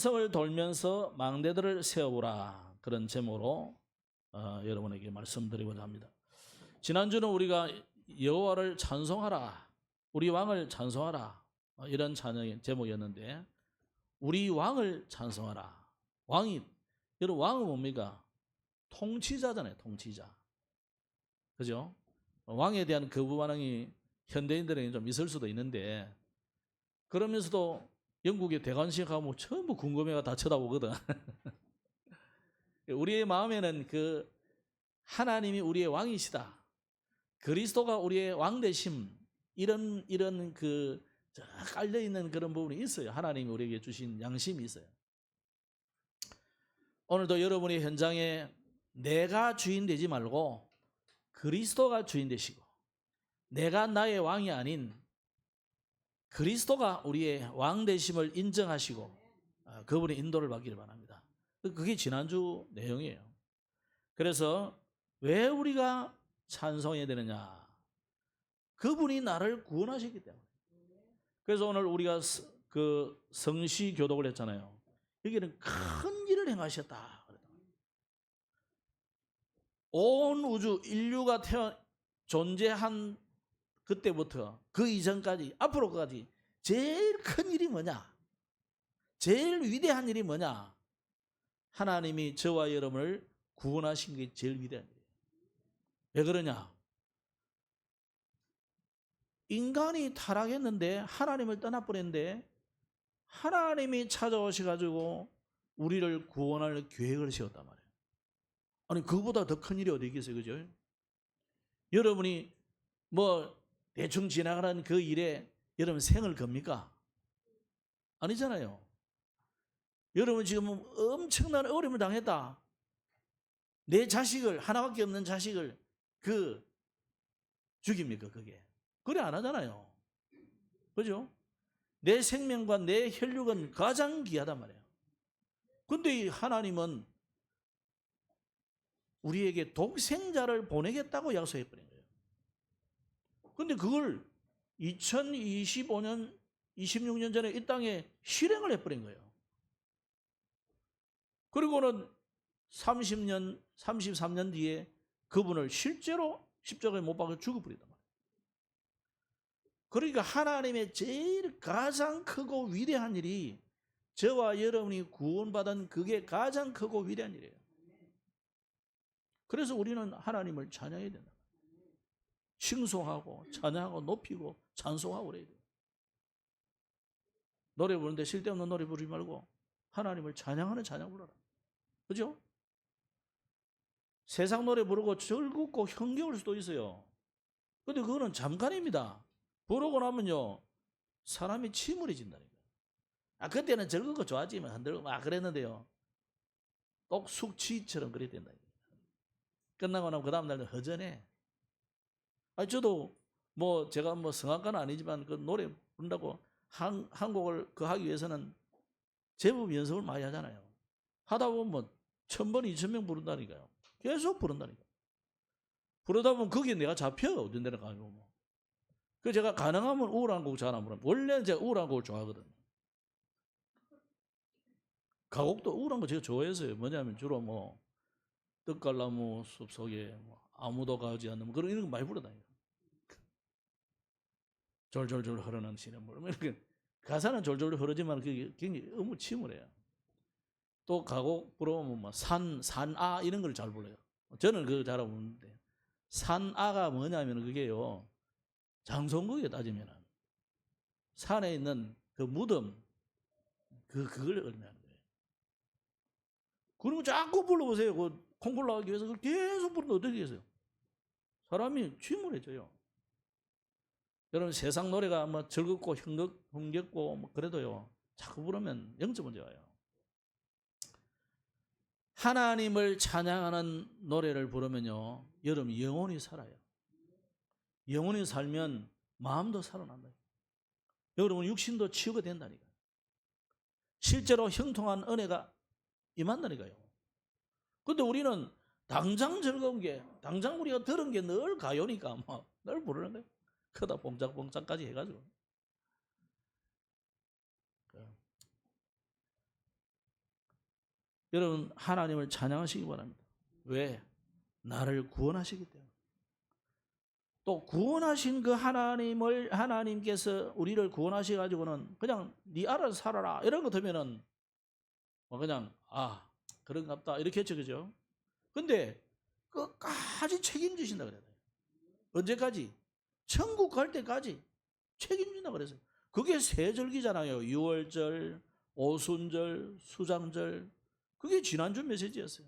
성을 돌면서 망대들을 세워보라, 그런 제목으로 여러분에게 말씀드리고자 합니다. 지난주는 우리가 여호와를 찬송하라, 우리 왕을 찬송하라, 이런 찬양의 제목이었는데, 우리 왕을 찬송하라. 여러분, 왕은 뭡니까? 통치자잖아요. 통치자. 그죠? 왕에 대한 거부 반응이 현대인들에게 좀 있을 수도 있는데, 그러면서도 영국의 대관식 가면 전부 궁금해가 다 쳐다보거든. 우리의 마음에는 그 하나님이 우리의 왕이시다, 그리스도가 우리의 왕 되심, 이런 그 깔려 있는 그런 부분이 있어요. 하나님이 우리에게 주신 양심이 있어요. 오늘도 여러분의 현장에 내가 주인 되지 말고 그리스도가 주인 되시고, 내가 나의 왕이 아닌 그리스도가 우리의 왕 되심을 인정하시고 그분의 인도를 받기를 바랍니다. 그게 지난주 내용이에요. 그래서 왜 우리가 찬송해야 되느냐? 그분이 나를 구원하셨기 때문에. 그래서 오늘 우리가 그 성시 교독을 했잖아요. 여기는 큰 일을 행하셨다. 온 우주 인류가 존재한 그때부터 그 이전까지 앞으로까지 제일 큰 일이 뭐냐? 제일 위대한 일이 뭐냐? 하나님이 저와 여러분을 구원하신 게 제일 위대한 일이에요. 왜 그러냐? 인간이 타락했는데, 하나님을 떠나버렸는데, 하나님이 찾아오셔가지고 우리를 구원할 계획을 세웠단 말이에요. 아니, 그보다 더 큰 일이 어디 있겠어요? 그죠? 여러분이 뭐 대충 지나가는 그 일에 여러분 생을 겁니까? 아니잖아요. 여러분 지금 엄청난 어려움을 당했다. 내 자식을, 하나밖에 없는 자식을 죽입니까? 그게 그래 안 하잖아요. 그죠? 내 생명과 내 혈육은 가장 귀하단 말이에요. 근데 하나님은 우리에게 독생자를 보내겠다고 약속해버린 거예요. 근데 그걸 2025년 26년 전에 이 땅에 실행을 해버린 거예요. 그리고는 30년 33년 뒤에 그분을 실제로 십자가에 못 박아 죽어버리단 말이에요. 그러니까 하나님의 제일 가장 크고 위대한 일이 저와 여러분이 구원받은 그게 가장 크고 위대한 일이에요. 그래서 우리는 하나님을 찬양해야 된다. 칭송하고 찬양하고 높이고 찬송하고 그래야 돼요. 노래 부르는데 쓸데없는 노래 부르지 말고 하나님을 찬양하는 찬양 부르라. 그죠? 세상 노래 부르고 즐겁고 흥겨울 수도 있어요. 근데 그거는 잠깐입니다. 부르고 나면요, 사람이 침울해진다니까. 그때는 즐거운 거 좋아하지만 흔들고 막 그랬는데요, 꼭 숙취처럼 그래야 된다니까. 끝나고 나면 그 다음날은 허전해. 저도 제가 성악가는 아니지만 그 노래 부른다고 한 곡을 하기 위해서는 제법 연습을 많이 하잖아요. 하다 보면 1000번, 2000명 부른다니까요. 계속 부른다니까. 부르다 보면 거기에 내가 잡혀요. 어떤 데는 가면. 그 제가 가능하면 우울한 곡 잘 안 부릅니다. 원래는 제가 우울한 곡을 좋아하거든요. 가곡도 우울한 거 제가 좋아해서요. 뭐냐면 주로 떡갈나무 숲속에 아무도 가지 않는 그런 이런 거 많이 부르다니까. 졸졸졸 흐르는 시냇물. 이렇게 가사는 졸졸 흐르지만 그게 굉장히 너무 침울해요. 또 가곡 부르면 산아 이런 걸 잘 불러요. 저는 그거 잘 안 부르는데, 산아가 뭐냐면 그게요, 장송곡에 따지면은 산에 있는 그 무덤, 그걸 의미하는 거예요. 그러면 자꾸 불러보세요. 그 콩쿨 나가기 위해서 그걸 계속 부르면 어떻게 되겠어요? 사람이 침울해져요. 여러분, 세상 노래가 즐겁고 흥겹고 그래도요, 자꾸 부르면 영적 문제 와요. 하나님을 찬양하는 노래를 부르면요, 여러분 영혼이 살아요. 영혼이 살면 마음도 살아난다. 여러분 육신도 치유가 된다니까요. 실제로 형통한 은혜가 임한다니까요. 근데 우리는 당장 즐거운 게, 당장 우리가 들은 게 늘 가요니까 늘 부르는 거예요. 크다 봉짝봉짝까지 해가지고. 여러분 하나님을 찬양하시기 바랍니다. 왜? 나를 구원하시기 때문에. 또 구원하신 그 하나님께서 우리를 구원하셔 가지고는 그냥 네 알아서 살아라 이런 거 들으면은 뭐 그냥 그런갑다 이렇게 했죠, 그죠? 근데 끝까지 책임지신다 그래요. 언제까지? 천국 갈 때까지 책임진다 그랬어요. 그게 세절기잖아요. 유월절, 오순절, 수장절. 그게 지난주 메시지였어요.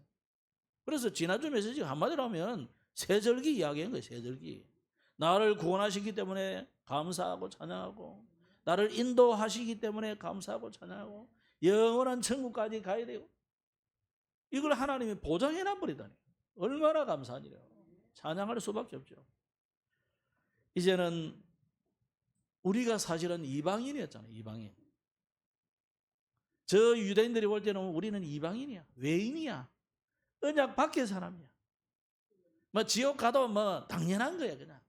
그래서 지난주 메시지가 한마디로 하면 세절기 이야기한 거예요. 세절기. 나를 구원하시기 때문에 감사하고 찬양하고, 나를 인도하시기 때문에 감사하고 찬양하고, 영원한 천국까지 가야 돼요. 이걸 하나님이 보장해놔 버리다니 얼마나 감사한 일이에요. 찬양할 수밖에 없죠. 이제는 우리가 사실은 이방인이었잖아요. 이방인. 저 유대인들이 볼 때는 우리는 이방인이야, 외인이야, 언약 밖의 사람이야. 뭐 지옥 가도 뭐 당연한 거야. 그냥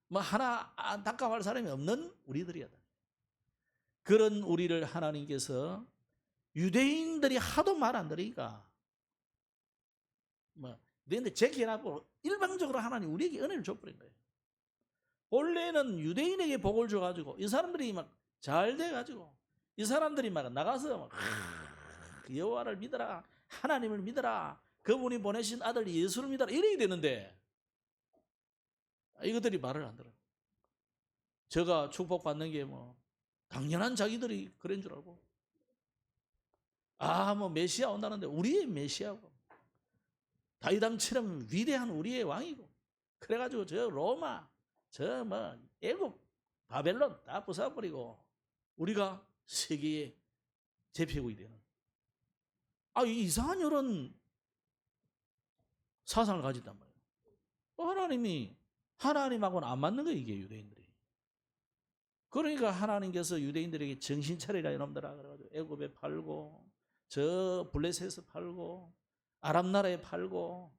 뭐 하나 안타까워할 사람이 없는 우리들이야. 그런 우리를 하나님께서 유대인들이 하도 말 안 들으니까 뭐 근데 제기해놨고 일방적으로 하나님 우리에게 은혜를 줘버린 거예요. 원래는 유대인에게 복을 줘가지고 이 사람들이 막 잘 돼가지고 이 사람들이 막 나가서 막 여호와를 믿어라, 하나님을 믿어라, 그분이 보내신 아들 예수를 믿어라 이래야 되는데 이것들이 말을 안 들어요. 제가 축복받는 게 뭐 당연한 자기들이 그런 줄 알고 뭐 메시아 온다는데 우리의 메시아고 다윗왕처럼 위대한 우리의 왕이고 그래가지고 저 로마 저 뭐 애국 바벨론 다 부숴버리고 우리가 세계의 제패국이 되는 이상한 이런 사상을 가졌단 말이에요. 하나님이 하나님하고는 안 맞는 거예요. 이게 유대인들이. 그러니까 하나님께서 유대인들에게 정신 차리라 이놈들아 그래가지고 애굽에 팔고 저 블레셋에서 팔고 아랍 나라에 팔고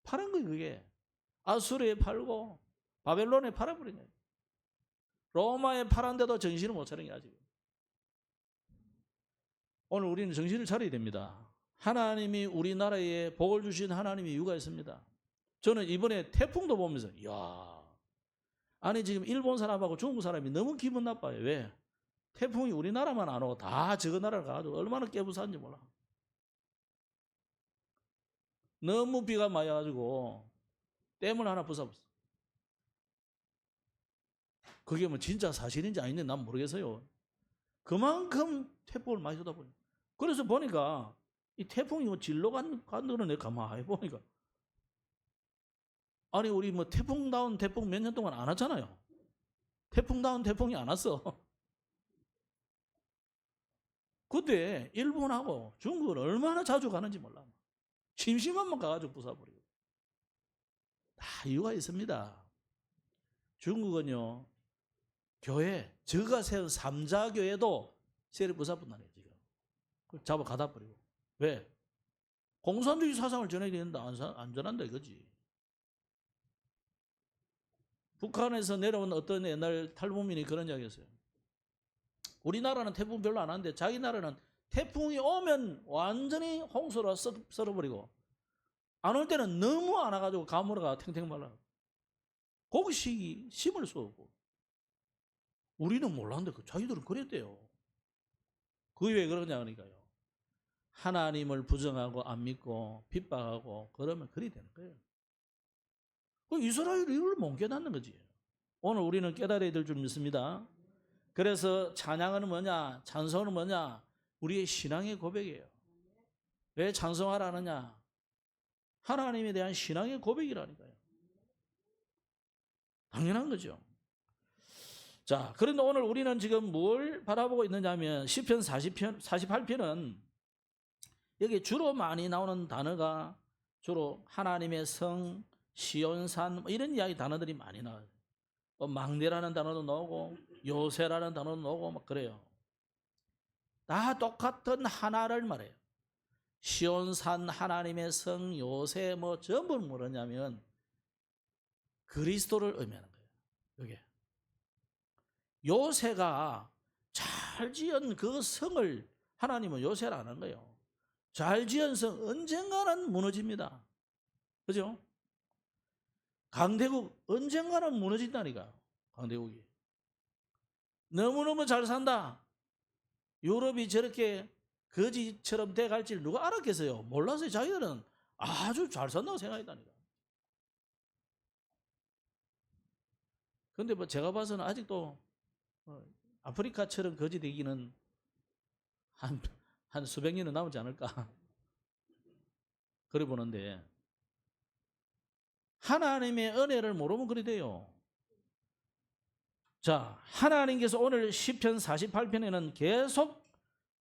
파는 거예요. 그게 아수르에 팔고 바벨론에 팔아버린 거예요. 로마에 팔았는데도 정신을 못 차린 게 아직. 오늘 우리는 정신을 차려야 됩니다. 하나님이 우리나라에 복을 주신 하나님의 이유가 있습니다. 저는 이번에 태풍도 보면서 아니 지금 일본 사람하고 중국 사람이 너무 기분 나빠요. 왜? 태풍이 우리나라만 안 오고 다 저거 나라를 가가지고 얼마나 깨부수는지 몰라. 너무 비가 많이 와가지고 댐을 하나 부숴버렸어. 그게 뭐 진짜 사실인지 아닌지 난 모르겠어요. 그만큼 태풍을 많이 쏟아버려. 그래서 보니까 이 태풍이 뭐 진로 간 거는 내가 가만히 보니까 아니 우리 뭐 태풍다운 태풍 몇 년 동안 안 왔잖아요. 태풍다운 태풍이 안 왔어. 그때 일본하고 중국은 얼마나 자주 가는지 몰라. 심심하면 가가지고 부숴버리고. 다 이유가 있습니다. 중국은요 교회 저가 세운 삼자교회도 세례 부숴본다네요. 지금 잡아 가다 버리고. 왜? 공산주의 사상을 전해야 되는데 안 전한다 이거지. 북한에서 내려온 어떤 옛날 탈북민이 그런 이야기 했어요. 우리나라는 태풍 별로 안 하는데 자기 나라는 태풍이 오면 완전히 홍수로 썰어버리고 안 올 때는 너무 안 와가지고 가물어가 탱탱 말라. 거기 심을 쏘고. 우리는 몰랐는데 자기들은 그랬대요. 그게 왜 그러냐 그러니까요. 하나님을 부정하고 안 믿고 핍박하고 그러면 그리 되는 거예요. 이스라엘이 이걸 못 깨닫는 거지. 오늘 우리는 깨달아야 될 줄 믿습니다. 그래서 찬양은 뭐냐? 찬송은 뭐냐? 우리의 신앙의 고백이에요. 왜 찬송하라 하느냐? 하나님에 대한 신앙의 고백이라니까요. 당연한 거죠. 자, 그런데 오늘 우리는 지금 뭘 바라보고 있느냐면 시편 48편은 여기 주로 많이 나오는 단어가 주로 하나님의 성, 시온산 이런 이야기 단어들이 많이 나와요. 망대라는 단어도 나오고 요새라는 단어도 나오고 막 그래요. 다 똑같은 하나를 말해요. 시온산, 하나님의 성, 요새 뭐 전부 뭐냐면 그리스도를 의미하는 거예요. 이게 요새가 잘 지은 그 성을 하나님은 요새라는 거예요. 잘 지은 성 언젠가는 무너집니다. 그죠? 강대국 언젠가는 무너진다니까. 강대국이 너무너무 잘 산다. 유럽이 저렇게 거지처럼 돼갈 줄 누가 알았겠어요? 몰랐어요. 자기들은 아주 잘 산다고 생각했다니까. 근데 뭐 제가 봐서는 아직도 아프리카처럼 거지 되기는 한 수백 년은 남지 않을까. 그래 보는데, 하나님의 은혜를 모르면 그리 돼요. 자, 하나님께서 오늘 시편 48편에는 계속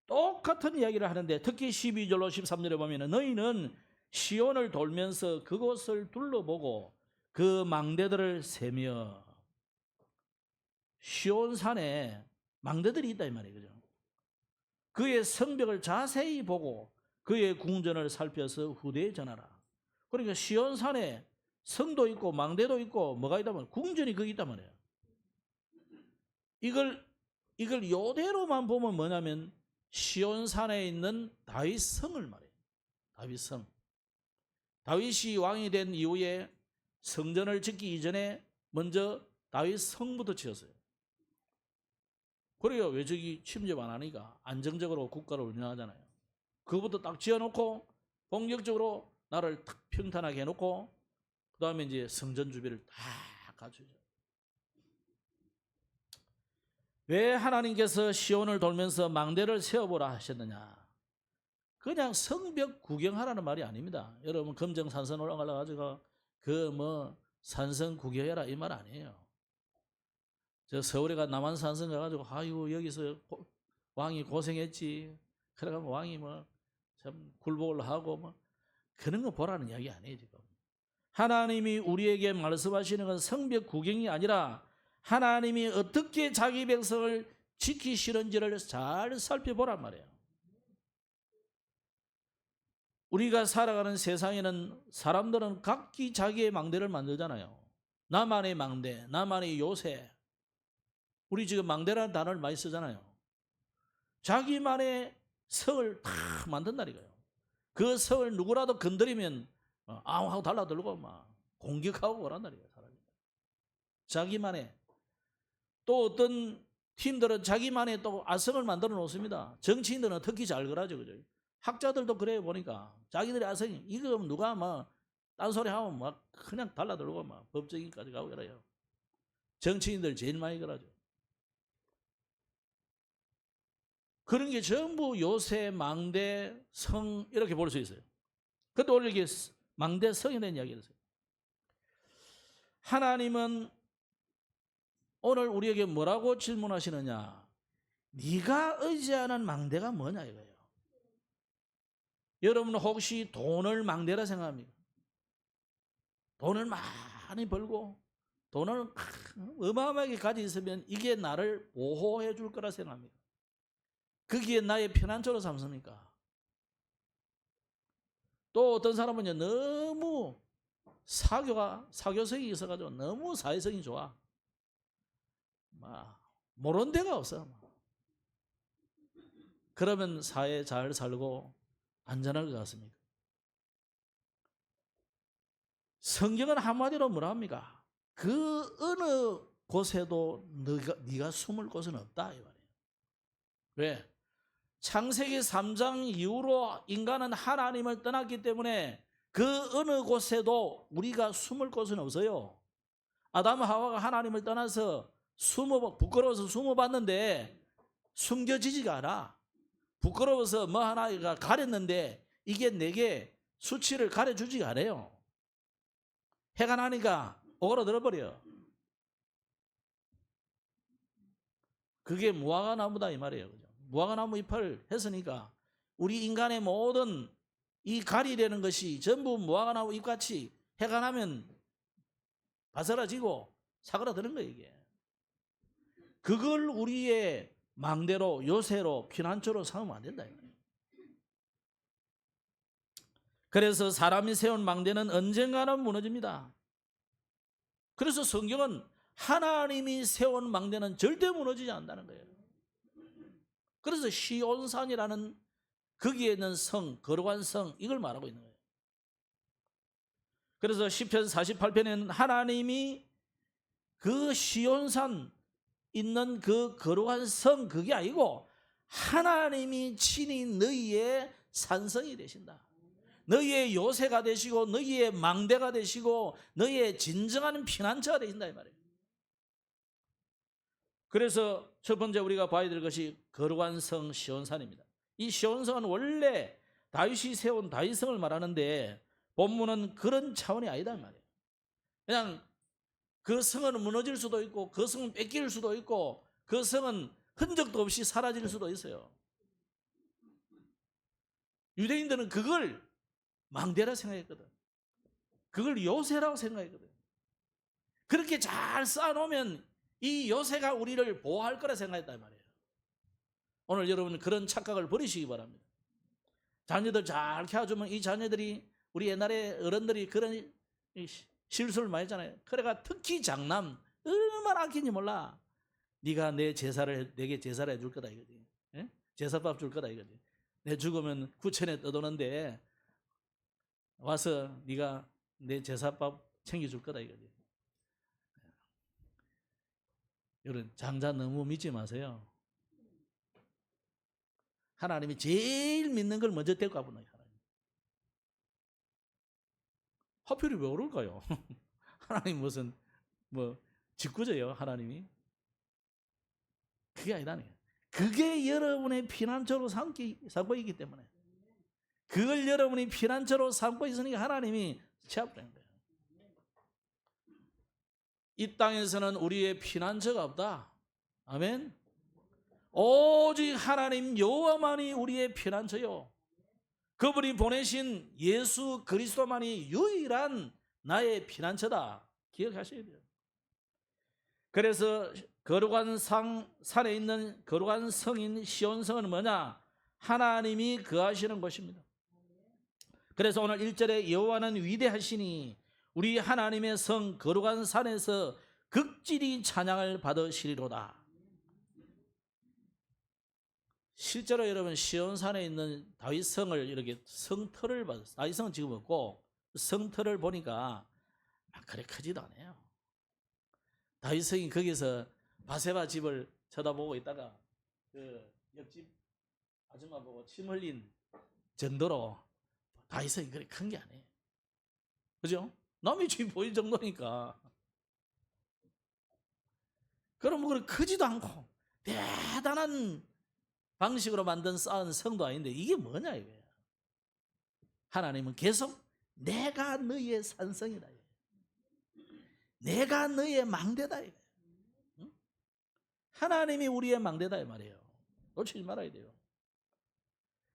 똑같은 이야기를 하는데, 특히 12절로 13절에 보면 너희는 시온을 돌면서 그곳을 둘러보고 그 망대들을 세며, 시온산에 망대들이 있다 이 말이에요. 그죠? 그의 성벽을 자세히 보고 그의 궁전을 살펴서 후대에 전하라. 그러니까 시온산에 성도 있고 망대도 있고 뭐가 있다면 궁전이 거기 있단 말이에요. 이걸 요대로만 보면 뭐냐면 시온산에 있는 다윗성을 말해요. 다윗성. 다윗이 왕이 된 이후에 성전을 짓기 이전에 먼저 다윗성부터 지었어요. 그래요. 왜 저기 침입 안 하니까 안정적으로 국가를 운영하잖아요. 그거부터 딱 지어놓고 본격적으로 나를 탁 평탄하게 해놓고 그 다음에 이제 성전 주비를 다 갖추죠. 왜 하나님께서 시온을 돌면서 망대를 세워보라 하셨느냐? 그냥 성벽 구경하라는 말이 아닙니다. 여러분 금정산선 올라가가지고 그 뭐 산성 구경해라 이 말 아니에요. 저 서울에 가 남한산성 가가지고 아이고 여기서 왕이 고생했지. 그래가지고 왕이 뭐 참 굴복을 하고 뭐 그런 거 보라는 이야기 아니에요 지금. 하나님이 우리에게 말씀하시는 건 성벽 구경이 아니라 하나님이 어떻게 자기 백성을 지키시는지를 잘 살펴보란 말이에요. 우리가 살아가는 세상에는 사람들은 각기 자기의 망대를 만들잖아요. 나만의 망대, 나만의 요새. 우리 지금 망대라는 단어를 많이 쓰잖아요. 자기만의 성을 다 만든다니까요. 그 성을 누구라도 건드리면 아웅하고 달라들고 막 공격하고 그런다니까요. 사람이. 자기만의. 또 어떤 팀들은 자기만의 또 아성을 만들어 놓습니다. 정치인들은 특히 잘 그러죠. 그죠? 학자들도 그래요. 보니까 자기들의 아성이 이거 누가 막 딴소리 하면 막 그냥 달라들고 막 법정까지 가고 그래요. 정치인들 제일 많이 그러죠. 그런 게 전부 요새, 망대, 성 이렇게 볼 수 있어요. 그런데 오늘 이게 망대, 성에 대한 이야기를 했어요. 하나님은 오늘 우리에게 뭐라고 질문하시느냐? 네가 의지하는 망대가 뭐냐 이거예요. 여러분은 혹시 돈을 망대라 생각합니까? 돈을 많이 벌고 돈을 어마어마하게 가지고 있으면 이게 나를 보호해 줄 거라 생각합니까? 그게 나의 편안처로 삼습니까? 또 어떤 사람은요 너무 사교성이 있어가지고 너무 사회성이 좋아. 모르는 데가 없어. 그러면 사회 잘 살고 안전할 것 같습니까? 성경은 한마디로 뭐라 합니까? 그 어느 곳에도 네가 숨을 곳은 없다 이 말이에요. 왜? 창세기 3장 이후로 인간은 하나님을 떠났기 때문에 그 어느 곳에도 우리가 숨을 곳은 없어요. 아담 하와가 하나님을 떠나서 부끄러워서 숨어봤는데 숨겨지지가 않아. 부끄러워서 뭐 하나가 가렸는데 이게 내게 수치를 가려주지가 않아요. 해가 나니까 오그라들어버려. 그게 무화과나무다 이 말이에요. 그죠? 무화과나무 잎을 했으니까 우리 인간의 모든 이 가리되는 것이 전부 무화과나무 잎같이 해가 나면 바스라지고 사그라드는 거예요 이게. 그걸 우리의 망대로 요새로 피난처로 삼으면 안 된다. 그래서 사람이 세운 망대는 언젠가는 무너집니다. 그래서 성경은 하나님이 세운 망대는 절대 무너지지 않는다는 거예요. 그래서 시온산이라는 거기에 있는 성, 거룩한 성, 이걸 말하고 있는 거예요. 그래서 시편 48편에는 하나님이 그 시온산 있는 그 거룩한 성, 그게 아니고 하나님이 친히 너희의 산성이 되신다. 너희의 요새가 되시고 너희의 망대가 되시고 너희의 진정한 피난처가 되신다 이 말이에요. 그래서 첫 번째 우리가 봐야 될 것이 거룩한 성 시온산입니다. 이 시온성은 원래 다윗이 세운 다윗성을 말하는데 본문은 그런 차원이 아니다 이 말이에요. 그냥 그 성은 무너질 수도 있고 그 성은 뺏길 수도 있고 그 성은 흔적도 없이 사라질 수도 있어요. 유대인들은 그걸 망대라 생각했거든. 그걸 요새라고 생각했거든. 그렇게 잘 쌓아놓으면 이 요새가 우리를 보호할 거라 생각했단 말이에요. 오늘 여러분 그런 착각을 버리시기 바랍니다. 자녀들 잘 키워주면 이 자녀들이 우리 옛날에 어른들이 그런 실수를 많이 했잖아요. 그래가 특히 장남 얼마나 아끼는지 몰라. 네가 내게 제사를 해줄 거다 이거지. 예? 제사밥 줄 거다 이거지. 내 죽으면 구천에 떠도는데 와서 네가 내 제사밥 챙겨줄 거다 이거지. 여러분 장자 너무 믿지 마세요. 하나님이 제일 믿는 걸 먼저 데리고 가보는 거예요. 하필이 왜 그럴까요? 하나님 무슨 짓궂어요 하나님이? 그게 아니라는 거예요. 그게 여러분의 피난처로 삼고 있기 때문에 그걸 여러분이 피난처로 삼고 있으니까 하나님이 취합되는 거예요. 이 땅에서는 우리의 피난처가 없다. 아멘. 오직 하나님 여호와만이 우리의 피난처요. 그분이 보내신 예수 그리스도만이 유일한 나의 피난처다. 기억하셔야 돼요. 그래서 거룩한 산에 있는 거룩한 성인 시온성은 뭐냐? 하나님이 거하시는 곳입니다. 그래서 오늘 1절에 여호와는 위대하시니 우리 하나님의 성 거룩한 산에서 극진히 찬양을 받으시리로다. 실제로 여러분 시온산에 있는 다윗성을 이렇게 성터를 받았어요. 다윗성은 지금 없고 성터를 보니까 막 그래 크지도 않아요. 다윗성이 거기서 바세바 집을 쳐다보고 있다가 그 옆집 아줌마 보고 침 흘린 정도로 다윗성이 그렇게 큰 게 아니에요. 그죠? 남의 집이 보일 정도니까. 그럼 그렇게 크지도 않고 대단한 방식으로 쌓은 성도 아닌데 이게 뭐냐 이거야. 하나님은 계속 내가 너희의 산성이다. 내가 너희의 망대다. 응? 하나님이 우리의 망대다 이 말이에요. 놓치지 말아야 돼요.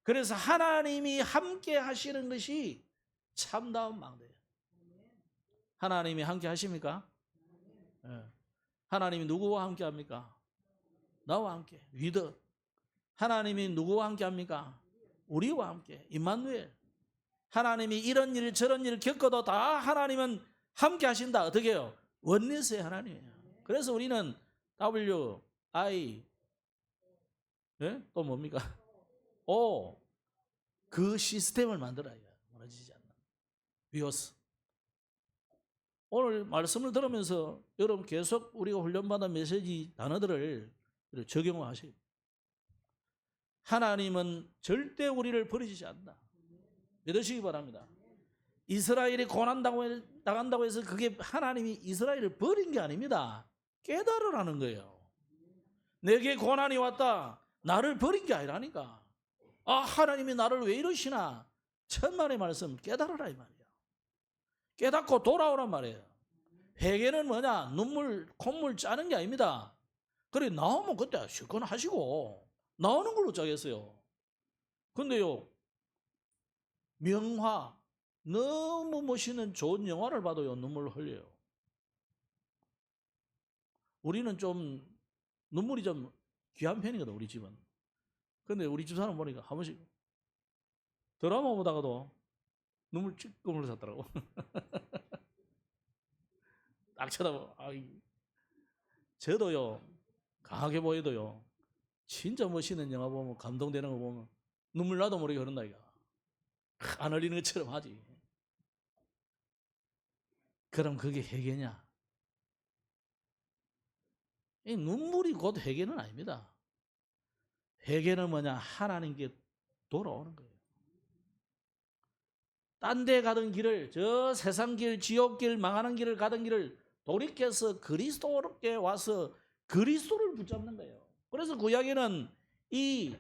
그래서 하나님이 함께 하시는 것이 참다운 망대예요. 하나님이 함께 하십니까? 네. 하나님이 누구와 함께 합니까? 나와 함께. 위더. 하나님이 누구와 함께 합니까? 우리와 함께. 임마누엘. 하나님이 이런 일 저런 일 겪어도 다 하나님은 함께 하신다. 어떻게 해요? 원리스의 하나님이에요. 그래서 우리는 WI 네? 또 뭡니까? O 그 시스템을 만들어야 무너지지 않나. 비오스. 오늘 말씀을 들으면서 여러분 계속 우리가 훈련받은 메시지 단어들을 적용하셔야 돼요. 하나님은 절대 우리를 버리지 않는다. 믿으시기 바랍니다. 이스라엘이 고난당한다고 해서 그게 하나님이 이스라엘을 버린 게 아닙니다. 깨달으라는 거예요. 내게 고난이 왔다. 나를 버린 게 아니라니까. 아, 하나님이 나를 왜 이러시나. 천만의 말씀 깨달으라 이 말이야. 깨닫고 돌아오란 말이에요. 회개는 뭐냐? 눈물 콧물 짜는 게 아닙니다. 그래 나오면 그때 실컷 하시고 나오는 걸로 짜겠어요. 근데요 명화 너무 멋있는 좋은 영화를 봐도요 눈물을 흘려요. 우리는 좀 눈물이 좀 귀한 편이거든 우리 집은. 근데 우리 집 사람 보니까 한 번씩 드라마 보다가도 눈물 찔끔을 샀더라고. 딱 쳐다보고 저도요 강하게 보여도요 진짜 멋있는 영화 보면 감동되는 거 보면 눈물 나도 모르게 흐른다 이거. 안 흘리는 것처럼 하지. 그럼 그게 회개냐? 이 눈물이 곧 회개는 아닙니다. 회개는 뭐냐? 하나님께 돌아오는 거예요. 딴 데 가던 길을, 저 세상 길, 지옥 길, 망하는 길을 가던 길을 돌이켜서 그리스도께 와서 그리스도를 붙잡는 거예요. 그래서 구약에는 이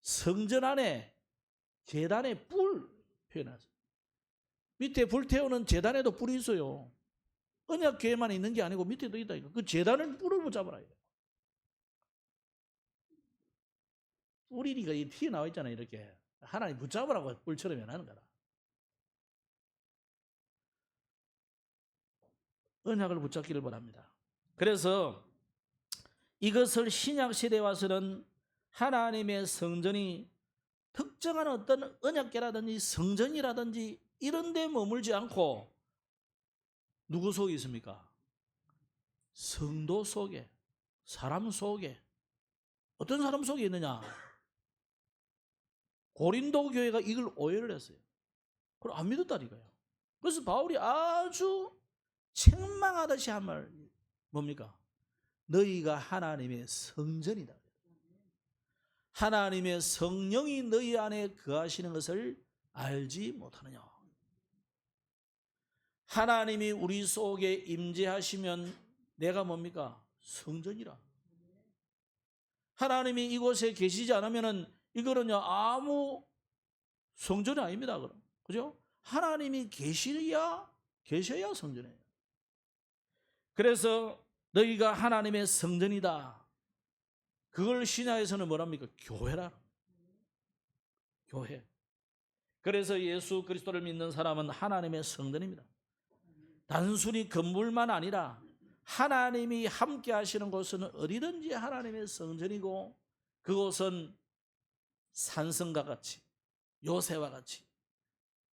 성전 안에 제단에 뿔 표현하죠. 밑에 불 태우는 제단에도 뿔이 있어요. 언약궤에만 있는 게 아니고 밑에도 있다. 그 제단을 뿔을 붙잡아라. 뿔이니까 튀어나와 있잖아요. 이렇게 하나님 붙잡으라고 뿔처럼 해놓는 거라. 언약을 붙잡기를 바랍니다. 그래서 이것을 신약 시대에 와서는 하나님의 성전이 특정한 어떤 언약궤라든지 성전이라든지 이런 데 머물지 않고 누구 속에 있습니까? 성도 속에, 사람 속에. 어떤 사람 속에 있느냐? 고린도 교회가 이걸 오해를 했어요. 그걸 안 믿었다니까요. 그래서 바울이 아주 책망하듯이 한 말 뭡니까? 너희가 하나님의 성전이다. 하나님의 성령이 너희 안에 거하시는 것을 알지 못하느냐. 하나님이 우리 속에 임재하시면 내가 뭡니까? 성전이라. 하나님이 이곳에 계시지 않으면은 이거는요 아무 성전이 아닙니다. 그럼 그죠? 하나님이 계셔야 성전이에요. 그래서 너희가 하나님의 성전이다. 그걸 신약에서는 뭐랍니까? 교회라. 교회. 그래서 예수 그리스도를 믿는 사람은 하나님의 성전입니다. 단순히 건물만 아니라 하나님이 함께 하시는 곳은 어디든지 하나님의 성전이고 그곳은 산성과 같이 요새와 같이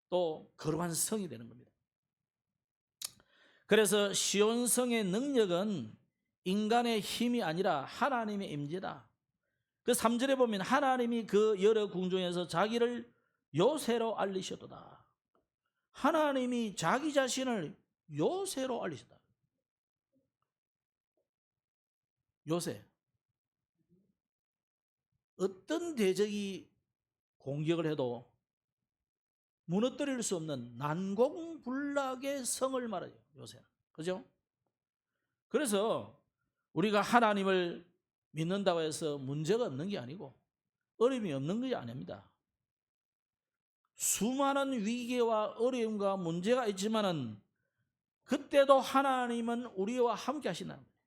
또 거룩한 성이 되는 겁니다. 그래서 시온성의 능력은 인간의 힘이 아니라 하나님의 임재다. 그 3절에 보면 하나님이 그 여러 궁중에서 자기를 요새로 알리셨도다. 하나님이 자기 자신을 요새로 알리셨다. 요새. 어떤 대적이 공격을 해도 무너뜨릴 수 없는 난공불락의 성을 말해요. 요새는. 그죠? 그래서 우리가 하나님을 믿는다고 해서 문제가 없는 게 아니고 어려움이 없는 게 아닙니다. 수많은 위기와 어려움과 문제가 있지만은 그때도 하나님은 우리와 함께 하신다는 거예요.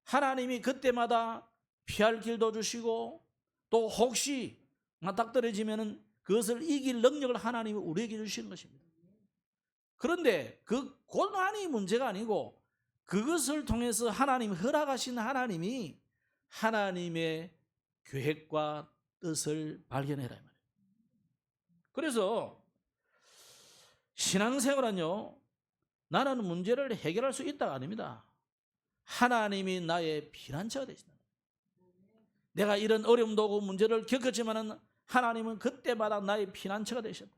하나님이 그때마다 피할 길도 주시고 또 혹시 맞닥뜨려지면은 그것을 이길 능력을 하나님이 우리에게 주시는 것입니다. 그런데 그 고난이 문제가 아니고 그것을 통해서 하나님 허락하신 하나님이 하나님의 계획과 뜻을 발견해라. 그래서 신앙생활은요, 나는 문제를 해결할 수 있다가 아닙니다. 하나님이 나의 피난처가 되신다. 내가 이런 어려움도 오고 문제를 겪었지만은 하나님은 그때마다 나의 피난처가 되셨다.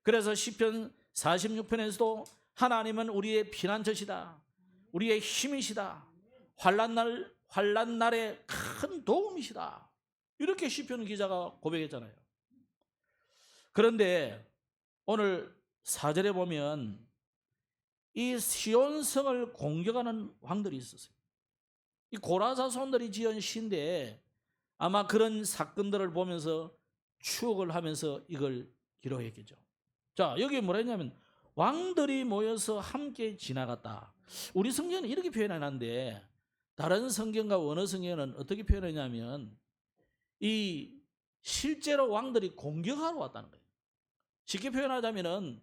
그래서 시편 46편에서도 하나님은 우리의 피난처시다. 우리의 힘이시다. 환난 날에 큰 도움이시다. 이렇게 시편 기자가 고백했잖아요. 그런데 오늘 4절에 보면 이 시온성을 공격하는 왕들이 있었어요. 이 고라사손들이 지은 시인데 아마 그런 사건들을 보면서 추억을 하면서 이걸 기록했겠죠. 자, 여기 뭐라 했냐면 왕들이 모여서 함께 지나갔다. 우리 성경은 이렇게 표현해놨는데 다른 성경과 원어 성경은 어떻게 표현하냐면 이 실제로 왕들이 공격하러 왔다는 거예요. 쉽게 표현하자면은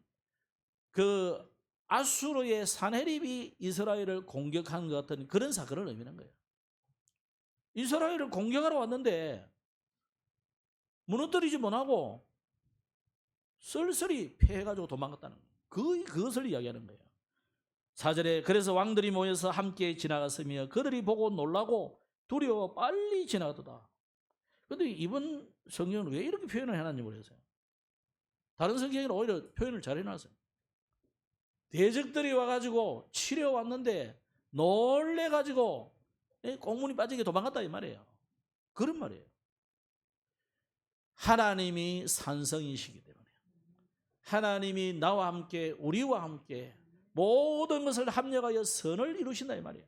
그 아수르의 산헤립이 이스라엘을 공격한 것 같은 그런 사건을 의미하는 거예요. 이스라엘을 공격하러 왔는데 무너뜨리지 못하고 쓸쓸히 패해가지고 도망갔다는 거예요. 그것을 이야기하는 거예요. 4절에 그래서 왕들이 모여서 함께 지나갔으며 그들이 보고 놀라고 두려워 빨리 지나가도다. 근데 이번 성경은 왜 이렇게 표현을 해놨는지 모르겠어요. 다른 성경에는 오히려 표현을 잘 해놨어요. 대적들이 와가지고 치료 왔는데 놀래가지고 꽁문이 빠지게 도망갔다 이 말이에요. 그런 말이에요. 하나님이 산성이시기 때문에 하나님이 나와 함께 우리와 함께 모든 것을 합력하여 선을 이루신다 이 말이에요.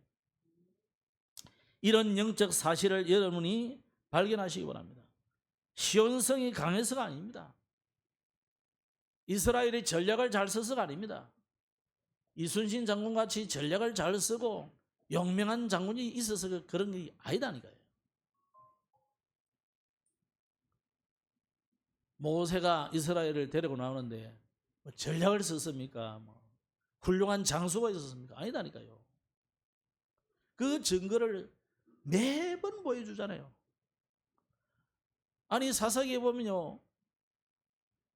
이런 영적 사실을 여러분이 발견하시기 바랍니다. 시온성이 강해서가 아닙니다. 이스라엘이 전략을 잘 써서가 아닙니다. 이순신 장군같이 전략을 잘 쓰고 용맹한 장군이 있어서 그런 게 아니다니까요. 모세가 이스라엘을 데리고 나오는데 뭐 전략을 썼습니까? 뭐 훌륭한 장수가 있었습니까? 아니다니까요. 그 증거를 매번 보여주잖아요. 아니 사사기에 보면요,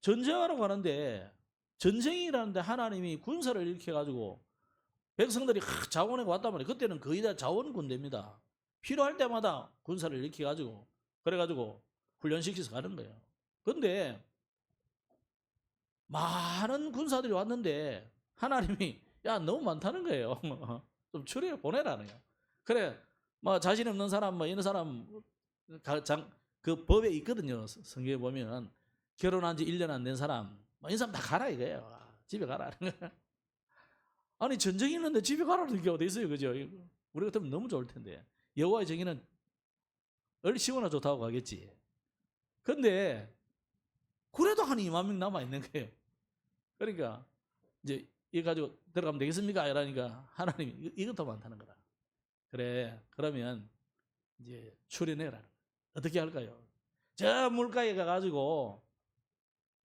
전쟁하러 가는데 전쟁이라는데 하나님이 군사를 일으켜가지고 백성들이 자원에 왔단 말이에요. 그때는 거의 다 자원 군대입니다. 필요할 때마다 군사를 일으켜가지고 그래가지고 훈련시켜서 가는 거예요. 그런데 많은 군사들이 왔는데 하나님이 야 너무 많다는 거예요. 좀 추려 보내라는 거예요. 그래 뭐 자신 없는 사람 뭐 이런 사람 그 법에 있거든요. 성경에 보면 결혼한 지 1년 안 된 사람 뭐 이런 사람 다 가라 이거예요. 집에 가라. 아니 전쟁이 있는데 집에 가라는 게 어디 있어요, 그죠? 우리 같으면 너무 좋을 텐데 여호와의 정의는 얼씨구나 좋다고 가겠지. 근데 그래도 한 2만 명 남아 있는 거예요. 그러니까 이제 이거 가지고 들어가면 되겠습니까? 이러니까 하나님이 이것도 많다는 거다. 그래 그러면 이제 출연해라. 어떻게 할까요? 저 물가에 가가지고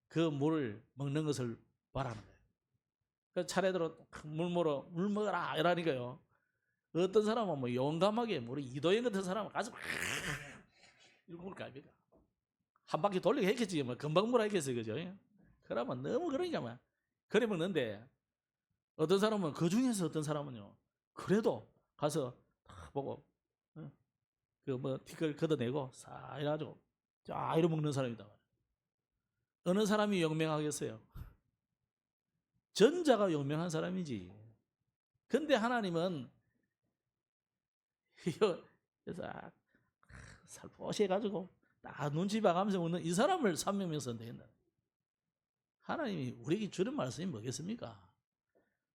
그 물을 먹는 것을 바라는 거예요. 그 차례대로 물 먹어라 이러니까요. 어떤 사람은 뭐 용감하게 우리 이도현 같은 사람은 가서 막 이렇게 물을 갑니다. 한 바퀴 돌리게 했겠지. 뭐 금방 물어 했겠어요, 그죠? 그러면 너무 그러니까 막 그래 먹는데 어떤 사람은 그 중에서 어떤 사람은요. 그래도 가서 딱 보고 그 뭐 티끌 걷어내고 싹 이래가지고 쫙 이러 먹는 사람이다. 어느 사람이 용맹하겠어요? 전자가 용맹한 사람이지. 근데 하나님은 이거 살포시 해가지고 딱 눈치 봐가면서 먹는 이 사람을 300명 선택한다. 하나님이 우리에게 주는 말씀이 뭐겠습니까?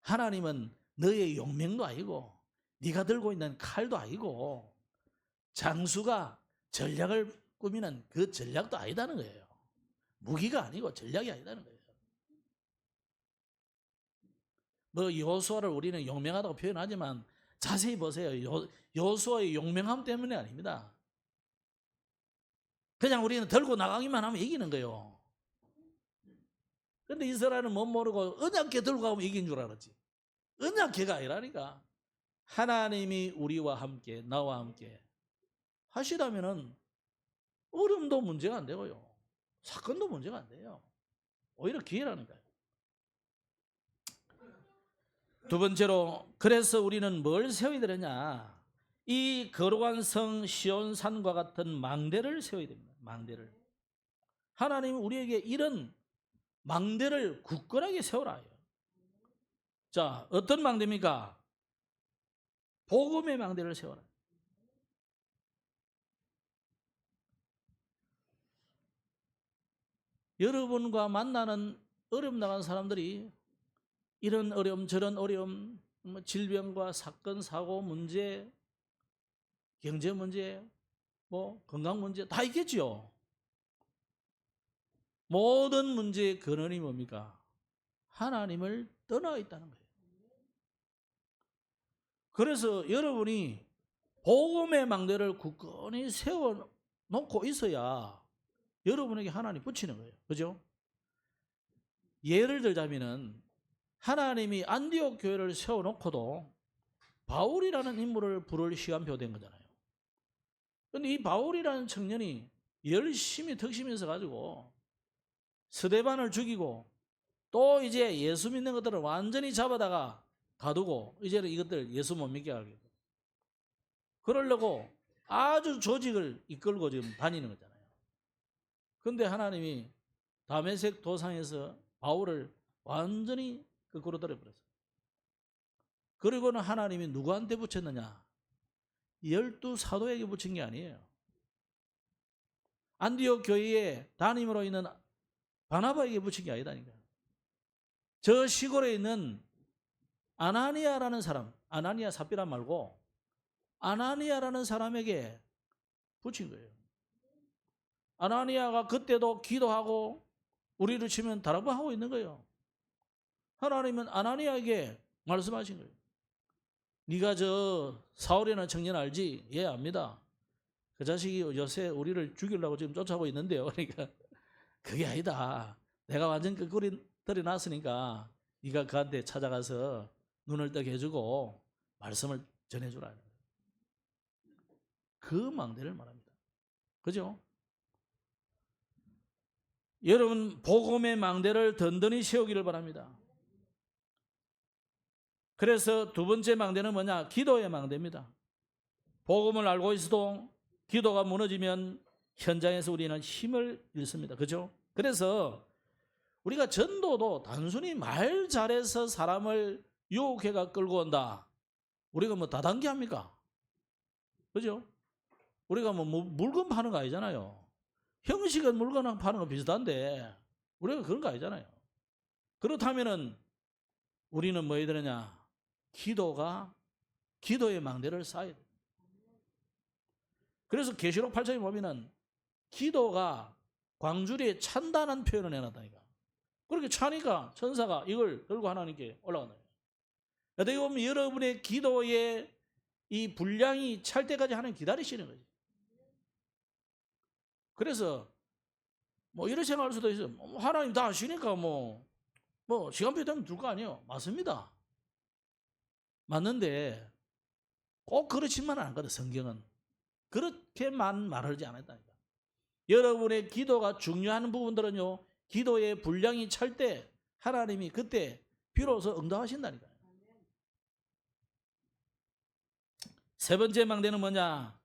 하나님은 너의 용맹도 아니고 네가 들고 있는 칼도 아니고 장수가 전략을 꾸미는 그 전략도 아니다는 거예요. 무기가 아니고 전략이 아니다는 거예요. 뭐 여호수아를 우리는 용맹하다고 표현하지만 자세히 보세요. 여호수아의 용맹함 때문에 아닙니다. 그냥 우리는 들고 나가기만 하면 이기는 거예요. 그런데 이스라엘은 못 모르고 언약궤 들고 가면 이긴 줄 알았지. 언약궤가 아니라니까. 하나님이 우리와 함께 나와 함께 하시다면은 어려움도 문제가 안 되고요. 사건도 문제가 안 돼요. 오히려 기회라니까요. 두 번째로 그래서 우리는 뭘 세워야 되느냐. 이 거룩한 성 시온산과 같은 망대를 세워야 됩니다. 망대를. 하나님은 우리에게 이런 망대를 굳건하게 세우라 해요. 자, 어떤 망대입니까? 복음의 망대를 세워라. 여러분과 만나는 어려움 나간 사람들이 이런 어려움 저런 어려움 질병과 사건 사고 문제 경제 문제 뭐 건강 문제 다 있겠지요. 모든 문제의 근원이 뭡니까? 하나님을 떠나 있다는 거예요. 그래서 여러분이 복음의 망대를 굳건히 세워놓고 있어야 여러분에게 하나님 붙이는 거예요. 그죠? 예를 들자면은 하나님이 안디옥 교회를 세워놓고도 바울이라는 인물을 부를 시간표 된 거잖아요. 그런데 이 바울이라는 청년이 열심히 덕심에서 가지고 스데반을 죽이고 또 이제 예수 믿는 것들을 완전히 잡아다가 가두고 이제는 이것들 예수 못 믿게 하겠고 그러려고 아주 조직을 이끌고 지금 다니는 거잖아요. 근데 하나님이 다메섹 도상에서 바울을 완전히 거꾸로 들어버렸어요. 그리고는 하나님이 누구한테 붙였느냐? 12사도에게 붙인 게 아니에요. 안디옥 교회의 담임으로 있는 바나바에게 붙인 게 아니다니까. 저 시골에 있는 아나니아라는 사람, 아나니아 삽비라 말고 아나니아라는 사람에게 붙인 거예요. 아나니아가 그때도 기도하고 우리를 치면 다락방하고 있는 거예요. 하나님은 아나니아에게 말씀하신 거예요. 네가 저 사울이라는 청년 알지? 예, 압니다. 그 자식이 요새 우리를 죽이려고 지금 쫓아오고 있는데요. 그러니까 그게 아니다. 내가 완전 끄꾸리 들여놨으니까 네가 그한테 찾아가서 눈을 뜨게 해주고 말씀을 전해주라. 그 망대를 말합니다. 그죠? 여러분 복음의 망대를 든든히 세우기를 바랍니다. 그래서 두 번째 망대는 뭐냐? 기도의 망대입니다. 복음을 알고 있어도 기도가 무너지면 현장에서 우리는 힘을 잃습니다. 그죠? 그래서 우리가 전도도 단순히 말 잘해서 사람을 유혹해가 끌고 온다. 우리가 뭐 다단계 합니까? 그죠? 우리가 뭐 물건 파는 거 아니잖아요. 형식은 물건 파는 거 비슷한데 우리가 그런 거 아니잖아요. 그렇다면은 우리는 뭐 해야 되느냐? 기도의 망대를 쌓아야 돼. 그래서 계시록 8장에 보면은 기도가 광주리에 찬다는 표현을 해놨다니까. 그렇게 차니까 천사가 이걸 들고 하나님께 올라간다. 어떻게 보면 여러분의 기도의 이 분량이 찰 때까지 하나님 기다리시는 거지. 그래서 뭐 이렇게 생각할 수도 있어요. 하나님 다 아시니까 뭐 시간표 되면 줄 거 아니에요. 맞습니다. 맞는데 꼭 그렇지만은 않거든. 성경은 그렇게만 말하지 않았다니까. 여러분의 기도가 중요한 부분들은요, 기도의 분량이 찰 때 하나님이 그때 비로소 응답하신다니까요. 세 번째 망대는 뭐냐?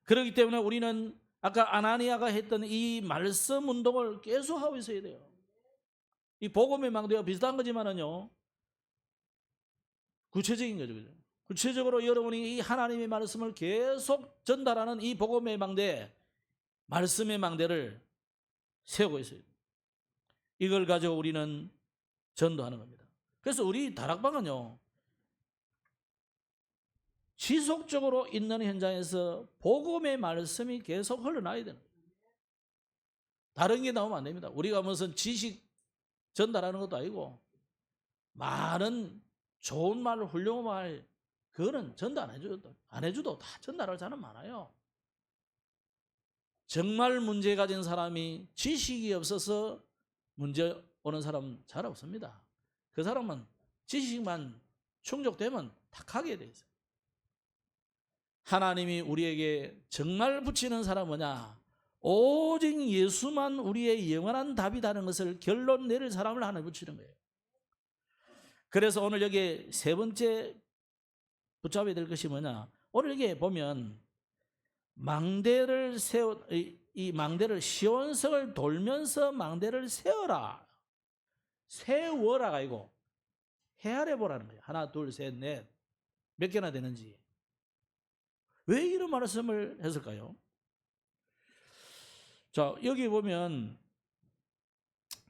그렇기 때문에 우리는 아까 아나니아가 했던 이 말씀 운동을 계속하고 있어야 돼요. 이 복음의 망대와 비슷한 거지만은요, 구체적인 거죠. 그죠? 구체적으로 여러분이 이 하나님의 말씀을 계속 전달하는 이 복음의 망대, 말씀의 망대를 세우고 있어요. 이걸 가지고 우리는 전도하는 겁니다. 그래서 우리 다락방은요, 지속적으로 있는 현장에서 복음의 말씀이 계속 흘러나야 되는 거예요. 다른 게 나오면 안 됩니다. 우리가 무슨 지식 전달하는 것도 아니고 많은 좋은 말, 훌륭한 말 그거는 전달 안 해줘도 다 전달할 사람 많아요. 정말 문제 가진 사람이 지식이 없어서 문제 오는 사람 잘 없습니다. 그 사람은 지식만 충족되면 탁하게 돼 있어요. 하나님이 우리에게 정말 붙이는 사람은 뭐냐? 오직 예수만 우리의 영원한 답이라는 것을 결론 내릴 사람을 하나님 붙이는 거예요. 그래서 오늘 여기 세 번째 붙잡아야 될 것이 뭐냐? 오늘 여기 보면 망대를 이 망대를 시온성을 돌면서 망대를 세워라가 아니고 헤아려 보라는 거예요. 하나, 둘, 셋, 넷 몇 개나 되는지. 왜 이런 말씀을 했을까요? 자, 여기 보면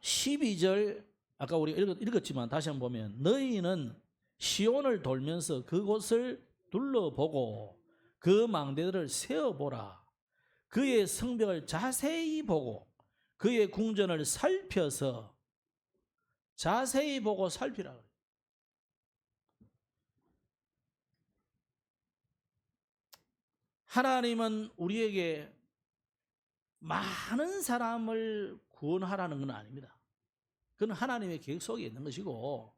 12절 아까 우리가 읽었지만 다시 한번 보면 너희는 시온을 돌면서 그곳을 둘러보고 그 망대들을 세어보라. 그의 성벽을 자세히 보고 그의 궁전을 살펴서 자세히 보고 살피라. 하나님은 우리에게 많은 사람을 구원하라는 건 아닙니다. 그건 하나님의 계획 속에 있는 것이고,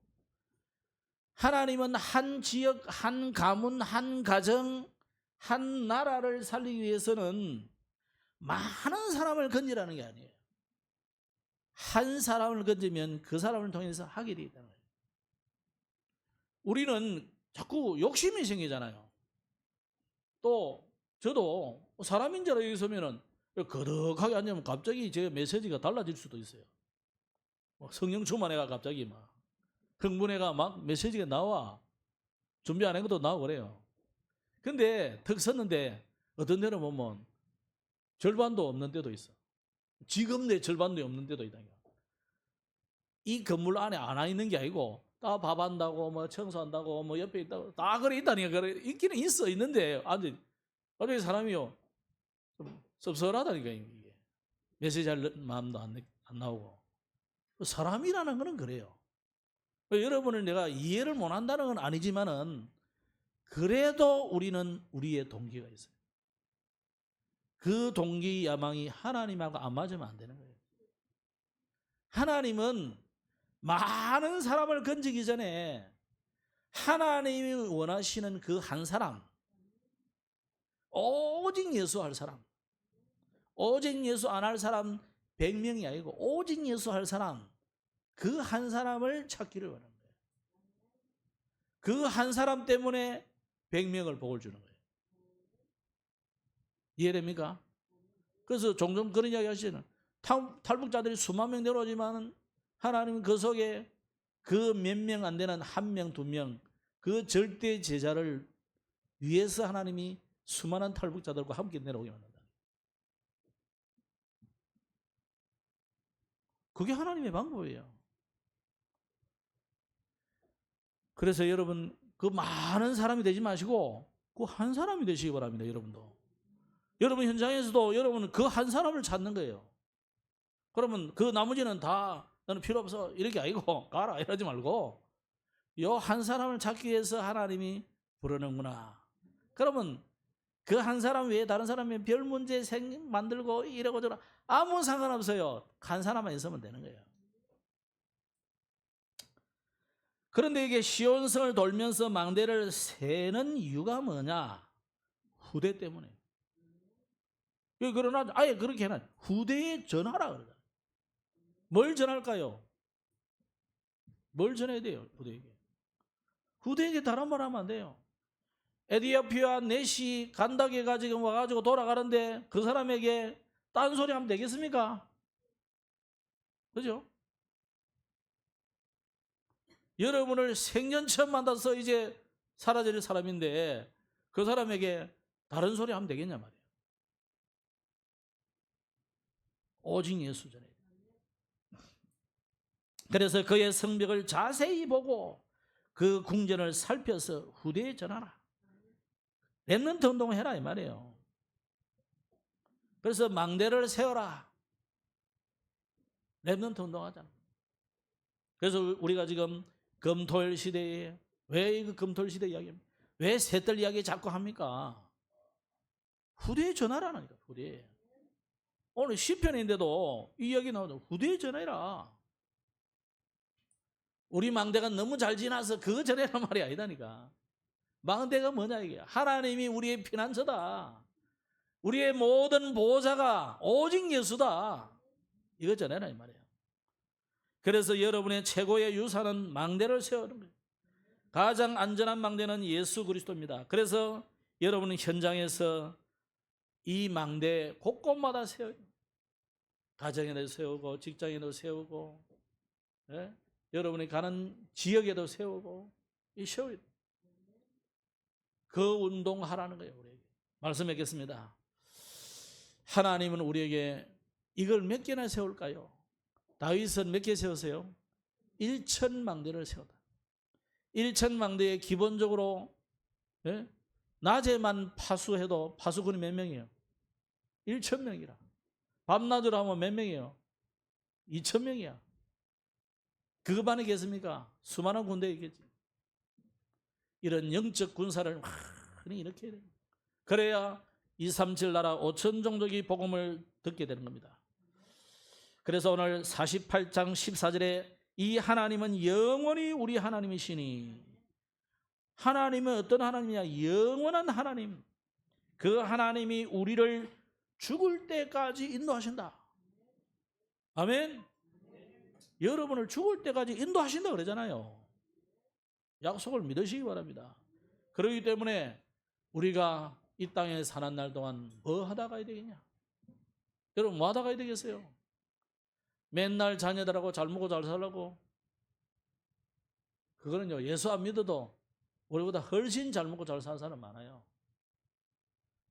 하나님은 한 지역, 한 가문, 한 가정, 한 나라를 살리기 위해서는 많은 사람을 건지라는 게 아니에요. 한 사람을 건지면 그 사람을 통해서 하게 되어 있다는 거예요. 우리는 자꾸 욕심이 생기잖아요. 또 저도 사람인 줄 알고 있으면은 거덕하게 앉으면 갑자기 제 메시지가 달라질 수도 있어요. 성령 충만해가 갑자기 막 흥분해가 막 메시지가 나와. 준비 안 한 것도 나오고 그래요. 근데 턱 섰는데 어떤 데는 보면 절반도 없는 데도 있어. 지금 내 절반도 없는 데도 있다. 이 건물 안에 안 와 있는 게 아니고 다 밥한다고 뭐 청소한다고 뭐 옆에 있다고 다 그래 있다니까. 그래 있기는 있는데 아주 갑자기 사람이요 좀 섭섭하다니까. 이게 메시지 할 마음도 안 나오고. 사람이라는 거는 그래요. 여러분을 내가 이해를 못 한다는 건 아니지만은 그래도 우리는 우리의 동기가 있어요. 그 동기 야망이 하나님하고 안 맞으면 안 되는 거예요. 하나님은 많은 사람을 건지기 전에 하나님이 원하시는 그 한 사람, 오직 예수 할 사람, 오직 예수 안 할 사람 100명이 아니고 오직 예수 할 사람, 그 한 사람을 찾기를 원하는 거예요. 그 한 사람 때문에 100명을 복을 주는 거예요. 이해됩니까? 그래서 종종 그런 이야기 하시는 탈북자들이 수만 명 내려오지만 하나님은 그 속에 그 몇 명 안 되는 1명, 2명 그 절대 제자를 위해서 하나님이 수많은 탈북자들과 함께 내려오게 만든다. 그게 하나님의 방법이에요. 그래서 여러분 그 많은 사람이 되지 마시고 그 한 사람이 되시기 바랍니다. 여러분도. 여러분 현장에서도 여러분은 그 한 사람을 찾는 거예요. 그러면 그 나머지는 다 너는 필요 없어 이렇게 아니고 가라 이러지 말고 요 한 사람을 찾기 위해서 하나님이 부르는구나. 그러면 그 한 사람 외에 다른 사람이 별 문제 만들고 이러고 저러고 아무 상관없어요. 한 사람만 있으면 되는 거예요. 그런데 이게 시온성을 돌면서 망대를 세는 이유가 뭐냐? 후대 때문에. 그러나 아예 그렇게 해놔. 후대에 전하라 그러다. 뭘 전할까요? 뭘 전해야 돼요? 후대에게. 후대에게 다른 말 하면 안 돼요. 에디오피아 넷이 간다게가 지금 와가지고 돌아가는데 그 사람에게 딴소리 하면 되겠습니까? 그죠? 여러분을 생전 처음 만나서 이제 사라질 사람인데 그 사람에게 다른 소리 하면 되겠냐 말이에요. 오직 예수 전에. 그래서 그의 성벽을 자세히 보고 그 궁전을 살펴서 후대에 전하라. 렘넌트 운동을 해라 이 말이에요. 그래서 망대를 세워라. 렘넌트 운동하잖아. 그래서 우리가 지금 금토일 시대에 왜 이거 금토일 시대 이야기합니까? 왜 셋들 이야기 자꾸 합니까? 후대에 전하라니까. 후대에. 오늘 시편인데도 이 이야기 나오죠. 후대에 전해라. 우리 망대가 너무 잘 지나서 그거 전해란 말이 아니다니까. 망대가 뭐냐 이게. 하나님이 우리의 피난처다. 우리의 모든 보호자가 오직 예수다. 이거 전해라 이 말이에요. 그래서 여러분의 최고의 유산은 망대를 세우는 거예요. 가장 안전한 망대는 예수 그리스도입니다. 그래서 여러분은 현장에서 이 망대 곳곳마다 세워요. 가정에도 세우고 직장에도 세우고 여러분이 가는 지역에도 세우고 이 세워요. 그 운동하라는 거예요. 우리에게. 말씀 맺겠습니다. 하나님은 우리에게 이걸 몇 개나 세울까요? 다윗은 몇 개 세웠어요? 1,000망대를 세웠다. 1,000망대에 기본적으로 낮에만 파수해도 파수꾼이 몇 명이에요? 1,000명이라. 밤낮으로 하면 몇 명이에요? 2,000명이야. 그것만 있겠습니까? 수많은 군대 있겠지. 이런 영적 군사를 많이 이렇게 해야 됩니다. 그래야 237 나라 5천 종족이 복음을 듣게 되는 겁니다. 그래서 오늘 48장 14절에 이 하나님은 영원히 우리 하나님이시니, 하나님은 어떤 하나님이냐? 영원한 하나님. 그 하나님이 우리를 죽을 때까지 인도하신다. 아멘. 여러분을 죽을 때까지 인도하신다 그러잖아요. 약속을 믿으시기 바랍니다. 그렇기 때문에 우리가 이 땅에 사는 날 동안 뭐 하다 가야 되겠냐? 여러분 뭐 하다 가야 되겠어요? 맨날 자녀들하고 잘 먹고 잘 살라고? 그거는요, 예수 안 믿어도 우리보다 훨씬 잘 먹고 잘 사는 사람 많아요.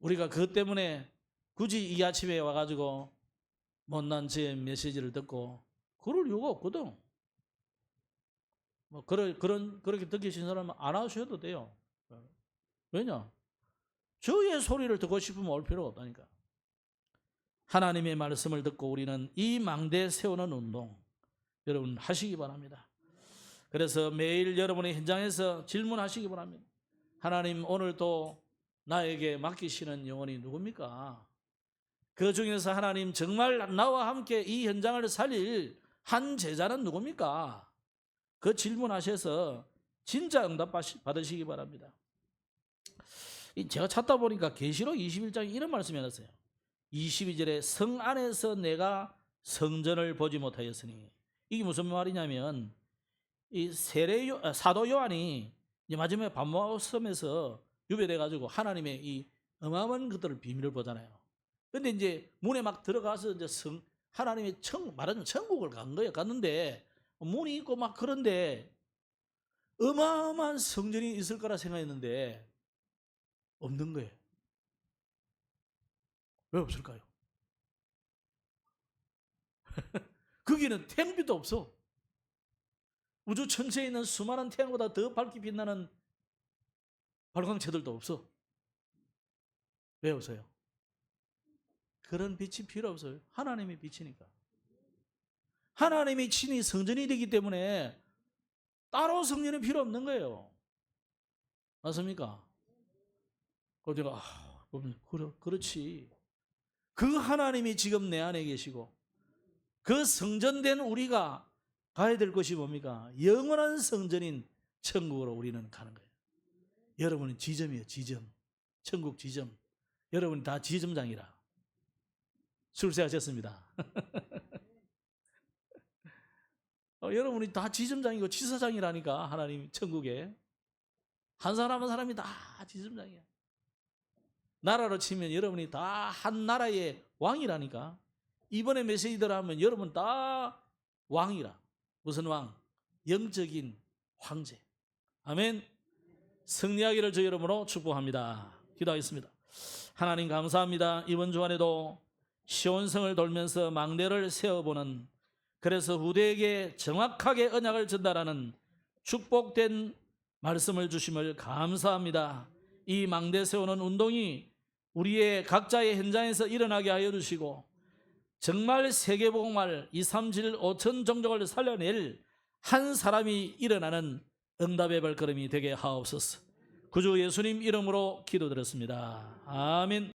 우리가 그것 때문에 굳이 이 아침에 와가지고 못난 제 메시지를 듣고 그럴 이유가 없거든. 뭐 그렇게 듣기 싫은 사람은 안 하셔도 돼요. 왜냐? 저의 소리를 듣고 싶으면 올 필요가 없다니까. 하나님의 말씀을 듣고 우리는 이 망대 세우는 운동 여러분 하시기 바랍니다. 그래서 매일 여러분의 현장에서 질문하시기 바랍니다. 하나님, 오늘도 나에게 맡기시는 영혼이 누굽니까? 그 중에서 하나님, 정말 나와 함께 이 현장을 살릴 한 제자는 누굽니까? 그 질문하셔서 진짜 응답 받으시기 바랍니다. 제가 찾다 보니까 계시록 21장에 이런 말씀이 나왔어요. 22절에 성 안에서 내가 성전을 보지 못하였으니, 이게 무슨 말이냐면 이 사도 요한이 마지막에 밤모섬에서 유배돼 가지고 하나님의 이 어마어마한 것들을 비밀을 보잖아요. 근데 이제 문에 막 들어가서 이제 하나님의 말하자면 천국을 간 거예요. 갔는데 문이 있고 막 그런데 어마어마한 성전이 있을 거라 생각했는데 없는 거예요. 왜 없을까요? 거기는 태양빛도 없어. 우주 천체에 있는 수많은 태양보다 더 밝게 빛나는 발광체들도 없어. 왜 없어요? 그런 빛이 필요 없어요. 하나님이 빛이니까. 하나님이 친히 성전이 되기 때문에 따로 성전이 필요 없는 거예요. 맞습니까? 그래서 제가 그렇지. 그 하나님이 지금 내 안에 계시고 그 성전된 우리가 가야 될 것이 뭡니까? 영원한 성전인 천국으로 우리는 가는 거예요. 여러분은 지점이에요. 지점. 천국 지점. 여러분이 다 지점장이라. 출세하셨습니다. 여러분이 다 지점장이고 지사장이라니까. 하나님 천국에 한 사람 한 사람이 다 지점장이야. 나라로 치면 여러분이 다 한 나라의 왕이라니까. 이번에 메시지들 하면 여러분 다 왕이라. 무슨 왕? 영적인 황제. 아멘. 승리하기를 주 이름으로 축복합니다. 기도하겠습니다. 하나님 감사합니다. 이번 주간에도 시온성을 돌면서 망대를 세워보는, 그래서 후대에게 정확하게 언약을 전달하는 축복된 말씀을 주심을 감사합니다. 이 망대 세우는 운동이 우리의 각자의 현장에서 일어나게 하여 주시고 정말 세계복음을 2, 3, 7, 5천 종족을 살려낼 한 사람이 일어나는 응답의 발걸음이 되게 하옵소서. 구주 예수님 이름으로 기도드렸습니다. 아멘.